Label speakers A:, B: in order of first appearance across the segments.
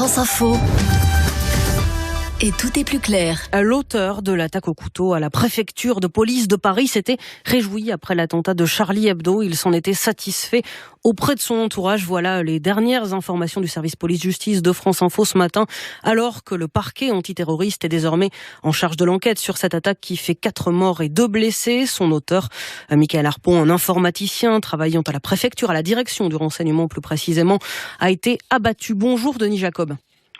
A: France Info. Et tout est plus clair.
B: L'auteur de l'attaque au couteau à la préfecture de police de Paris s'était réjoui après l'attentat de Charlie Hebdo. Il s'en était satisfait auprès de son entourage. Voilà les dernières informations du service police-justice de France Info ce matin, alors que le parquet antiterroriste est désormais en charge de l'enquête sur cette attaque qui fait 4 morts et 2 blessés. Son auteur, Michael Harpon, un informaticien travaillant à la préfecture, à la direction du renseignement plus précisément, a été abattu. Bonjour Denis Jacob.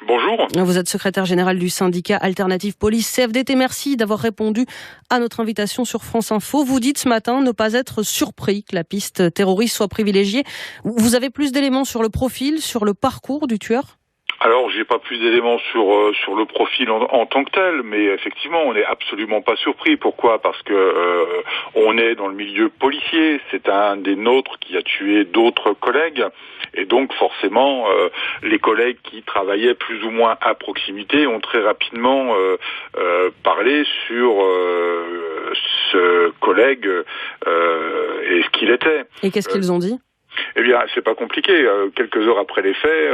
C: Bonjour.
B: Vous êtes secrétaire général du syndicat Alternative Police CFDT. Merci d'avoir répondu à notre invitation sur France Info. Vous dites ce matin ne pas être surpris que la piste terroriste soit privilégiée. Vous avez plus d'éléments sur le profil, sur le parcours du tueur ?
C: Alors, j'ai pas plus d'éléments sur le profil en tant que tel, mais effectivement, on n'est absolument pas surpris. Pourquoi ? Parce que on est dans le milieu policier. C'est un des nôtres qui a tué d'autres collègues, et donc forcément, les collègues qui travaillaient plus ou moins à proximité ont très rapidement parlé sur ce collègue et ce qu'il était.
B: Et qu'est-ce qu'ils ont dit ?
C: Eh bien, c'est pas compliqué. Quelques heures après les faits,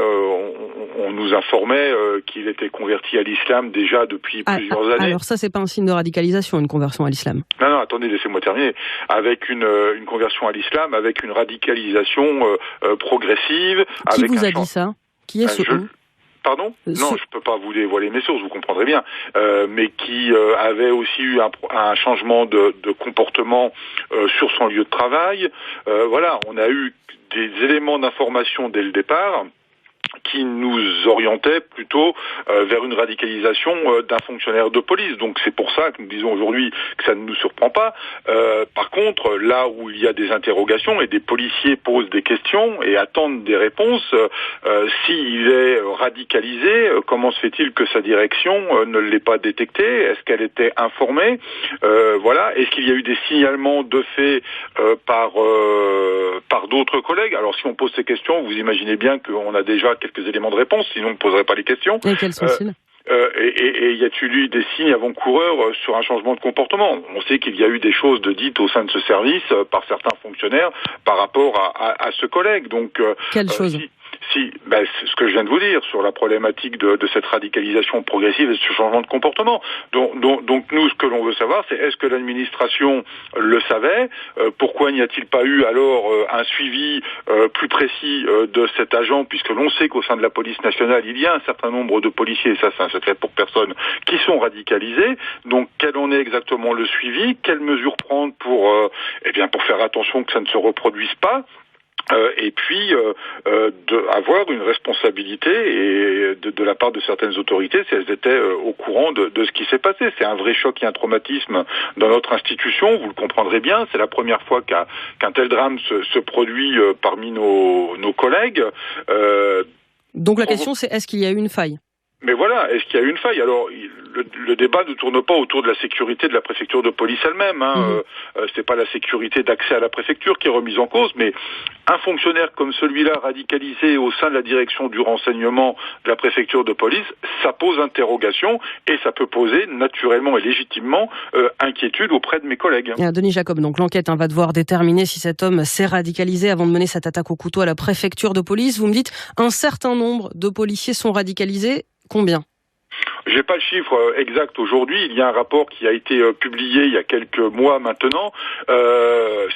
C: on nous informait qu'il était converti à l'islam déjà depuis plusieurs années.
B: Alors ça, c'est pas un signe de radicalisation, une conversion à l'islam.
C: Non, attendez, laissez-moi terminer. Avec une conversion à l'islam, avec une radicalisation progressive.
B: Qui vous a dit ça ? Qui est ce homme ?
C: Pardon ? Non, je peux pas vous dévoiler mes sources, vous comprendrez bien. Mais qui avait aussi eu un changement de comportement sur son lieu de travail. Voilà, on a eu des éléments d'information dès le départ qui nous orientait plutôt vers une radicalisation d'un fonctionnaire de police. Donc c'est pour ça que nous disons aujourd'hui que ça ne nous surprend pas. Par contre, là où il y a des interrogations et des policiers posent des questions et attendent des réponses, s'il est radicalisé, comment se fait-il que sa direction ne l'ait pas détecté ? Est-ce qu'elle était informée ? Voilà. Est-ce qu'il y a eu des signalements de faits par d'autres collègues ? Alors si on pose ces questions, vous imaginez bien qu'on a déjà quelques éléments de réponse, sinon on ne poserait pas les questions.
B: Et quels sont-ils ?
C: Et y a-t-il eu des signes avant-coureurs sur un changement de comportement ? On sait qu'il y a eu des choses dites au sein de ce service par certains fonctionnaires par rapport à ce collègue. Donc,
B: quelles choses ?
C: C'est ce que je viens de vous dire sur la problématique de cette radicalisation progressive et de ce changement de comportement. Donc nous, ce que l'on veut savoir, c'est est-ce que l'administration le savait ? Pourquoi n'y a-t-il pas eu alors un suivi plus précis de cet agent, puisque l'on sait qu'au sein de la police nationale, il y a un certain nombre de policiers, et ça c'est un secret pour personne, qui sont radicalisés. Donc quel en est exactement le suivi ? Quelles mesures prendre pour faire attention que ça ne se reproduise pas ? Et puis avoir une responsabilité et de la part de certaines autorités si elles étaient au courant de ce qui s'est passé. C'est un vrai choc et un traumatisme dans notre institution, vous le comprendrez bien. C'est la première fois qu'un tel drame se produit parmi nos collègues.
B: Donc la question c'est, est-ce qu'il y a eu une faille ?
C: Mais voilà, est-ce qu'il y a eu une faille ? Alors, le débat ne tourne pas autour de la sécurité de la préfecture de police elle-même. C'est pas la sécurité d'accès à la préfecture qui est remise en cause, mais un fonctionnaire comme celui-là, radicalisé au sein de la direction du renseignement de la préfecture de police, ça pose interrogation et ça peut poser naturellement et légitimement inquiétude auprès de mes collègues.
B: Denis Jacob, donc l'enquête va devoir déterminer si cet homme s'est radicalisé avant de mener cette attaque au couteau à la préfecture de police. Vous me dites un certain nombre de policiers sont radicalisés. Combien ?
C: J'ai pas le chiffre exact aujourd'hui. Il y a un rapport qui a été publié il y a quelques mois maintenant.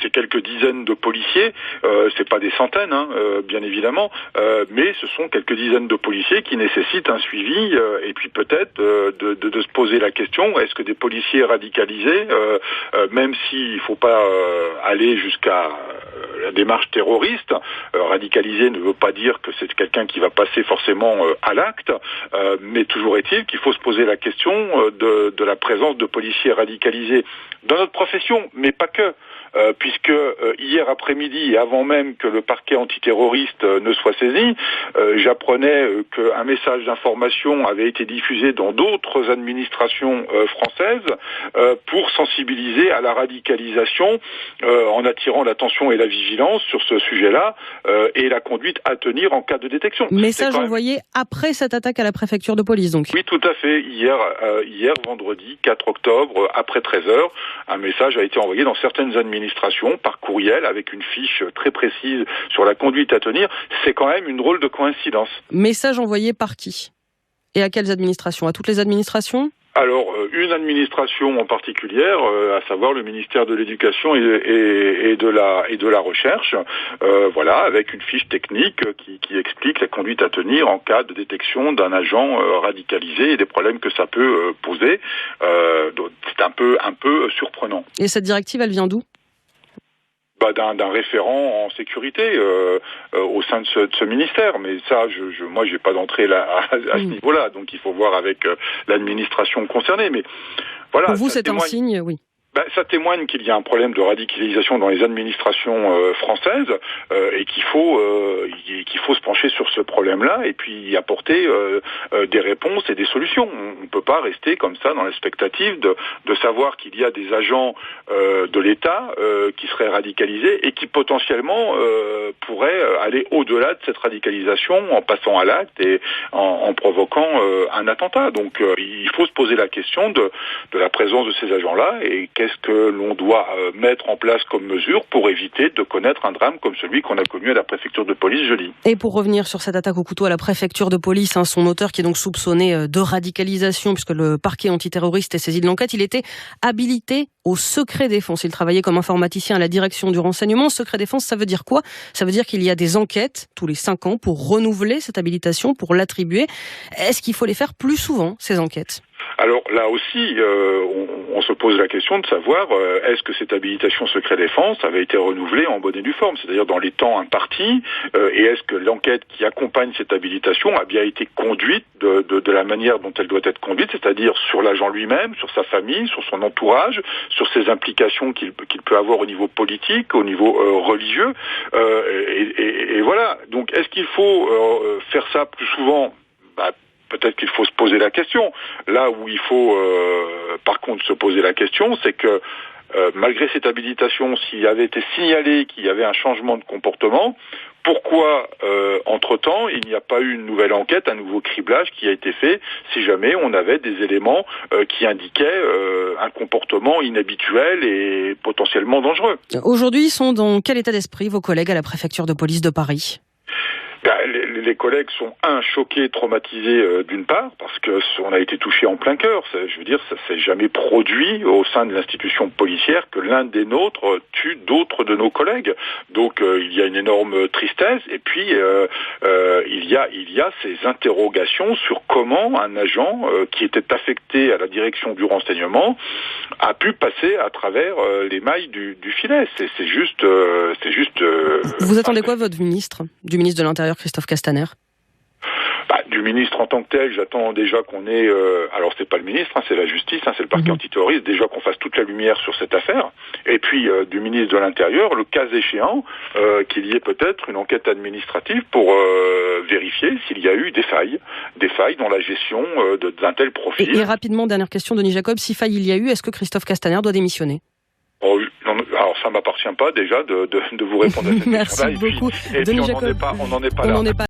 C: C'est quelques dizaines de policiers. C'est pas des centaines, bien évidemment, mais ce sont quelques dizaines de policiers qui nécessitent un suivi et puis peut-être de se poser la question est-ce que des policiers radicalisés, même s'il faut pas aller jusqu'à la démarche terroriste, radicalisé ne veut pas dire que c'est quelqu'un qui va passer forcément à l'acte, mais toujours est-il qu'il faut se poser la question de la présence de policiers radicalisés dans notre profession, mais pas que. Puisque hier après-midi et avant même que le parquet antiterroriste ne soit saisi, j'apprenais qu'un message d'information avait été diffusé dans d'autres administrations françaises pour sensibiliser à la radicalisation en attirant l'attention et la vigilance sur ce sujet-là et la conduite à tenir en cas de détection.
B: Message envoyé après cette attaque à la préfecture de police, donc.
C: Oui, tout à fait. Hier vendredi 4 octobre, après 13h, un message a été envoyé dans certaines administrations administrations par courriel avec une fiche très précise sur la conduite à tenir. C'est quand même une drôle de coïncidence.
B: Message envoyé par qui ? Et à quelles administrations ? À toutes les administrations ?
C: Alors, une administration en particulier, à savoir le ministère de l'Éducation et de la Recherche, voilà, avec une fiche technique qui explique la conduite à tenir en cas de détection d'un agent radicalisé et des problèmes que ça peut poser. Donc c'est un peu surprenant.
B: Et cette directive, elle vient d'où ?
C: D'un référent en sécurité au sein de ce ministère, mais ça, moi, j'ai pas d'entrée là à ce niveau-là, donc il faut voir avec l'administration concernée. Mais voilà.
B: Pour vous, c'est un signe, oui.
C: Ça témoigne qu'il y a un problème de radicalisation dans les administrations françaises et qu'il faut se pencher sur ce problème-là et puis y apporter des réponses et des solutions. On ne peut pas rester comme ça dans l'expectative de savoir qu'il y a des agents de l'État qui seraient radicalisés et qui potentiellement pourraient aller au-delà de cette radicalisation en passant à l'acte et en provoquant un attentat. Donc il faut se poser la question de la présence de ces agents-là et qu'est-ce que l'on doit mettre en place comme mesure pour éviter de connaître un drame comme celui qu'on a connu à la préfecture de police jeudi.
B: Et pour revenir sur cette attaque au couteau à la préfecture de police, son auteur qui est donc soupçonné de radicalisation puisque le parquet antiterroriste est saisi de l'enquête, il était habilité au secret défense. Il travaillait comme informaticien à la direction du renseignement. Secret défense, ça veut dire quoi ? Ça veut dire qu'il y a des enquêtes tous les 5 ans pour renouveler cette habilitation, pour l'attribuer. Est-ce qu'il faut les faire plus souvent, ces enquêtes ?
C: Alors là aussi, on se pose la question de savoir est-ce que cette habilitation secret défense avait été renouvelée en bonne et due forme, c'est-à-dire dans les temps impartis, et est-ce que l'enquête qui accompagne cette habilitation a bien été conduite de la manière dont elle doit être conduite, c'est-à-dire sur l'agent lui-même, sur sa famille, sur son entourage, sur ses implications qu'il peut avoir au niveau politique, au niveau religieux, et voilà. Donc est-ce qu'il faut faire ça plus souvent ? Peut-être qu'il faut se poser la question. Là où il faut, par contre, se poser la question, c'est que malgré cette habilitation, s'il avait été signalé qu'il y avait un changement de comportement, pourquoi, entre-temps, il n'y a pas eu une nouvelle enquête, un nouveau criblage qui a été fait, si jamais on avait des éléments qui indiquaient un comportement inhabituel et potentiellement dangereux.
B: Aujourd'hui, ils sont dans quel état d'esprit, vos collègues à la préfecture de police de Paris ?
C: Les collègues sont choqués, traumatisés d'une part parce que on a été touché en plein cœur. Je veux dire, ça s'est jamais produit au sein de l'institution policière que l'un des nôtres tue d'autres de nos collègues. Donc il y a une énorme tristesse et puis il y a ces interrogations sur comment un agent qui était affecté à la direction du renseignement a pu passer à travers les mailles du filet. C'est juste.
B: Vous attendez quoi, votre ministre, du ministre de l'Intérieur, Christophe Castaner ?
C: Du ministre en tant que tel, j'attends déjà qu'on ait... alors c'est pas le ministre, c'est la justice, c'est le parquet antiterroriste, déjà qu'on fasse toute la lumière sur cette affaire. Et puis du ministre de l'Intérieur, le cas échéant, qu'il y ait peut-être une enquête administrative pour vérifier s'il y a eu des failles dans la gestion d'un tel profil.
B: Et rapidement, dernière question, Denis Jacob, si faille il y a eu, est-ce que Christophe Castaner doit démissionner ?
C: Alors ça m'appartient pas déjà de vous répondre à cette question-là.
B: Merci beaucoup.
C: Et puis on n'en est pas là.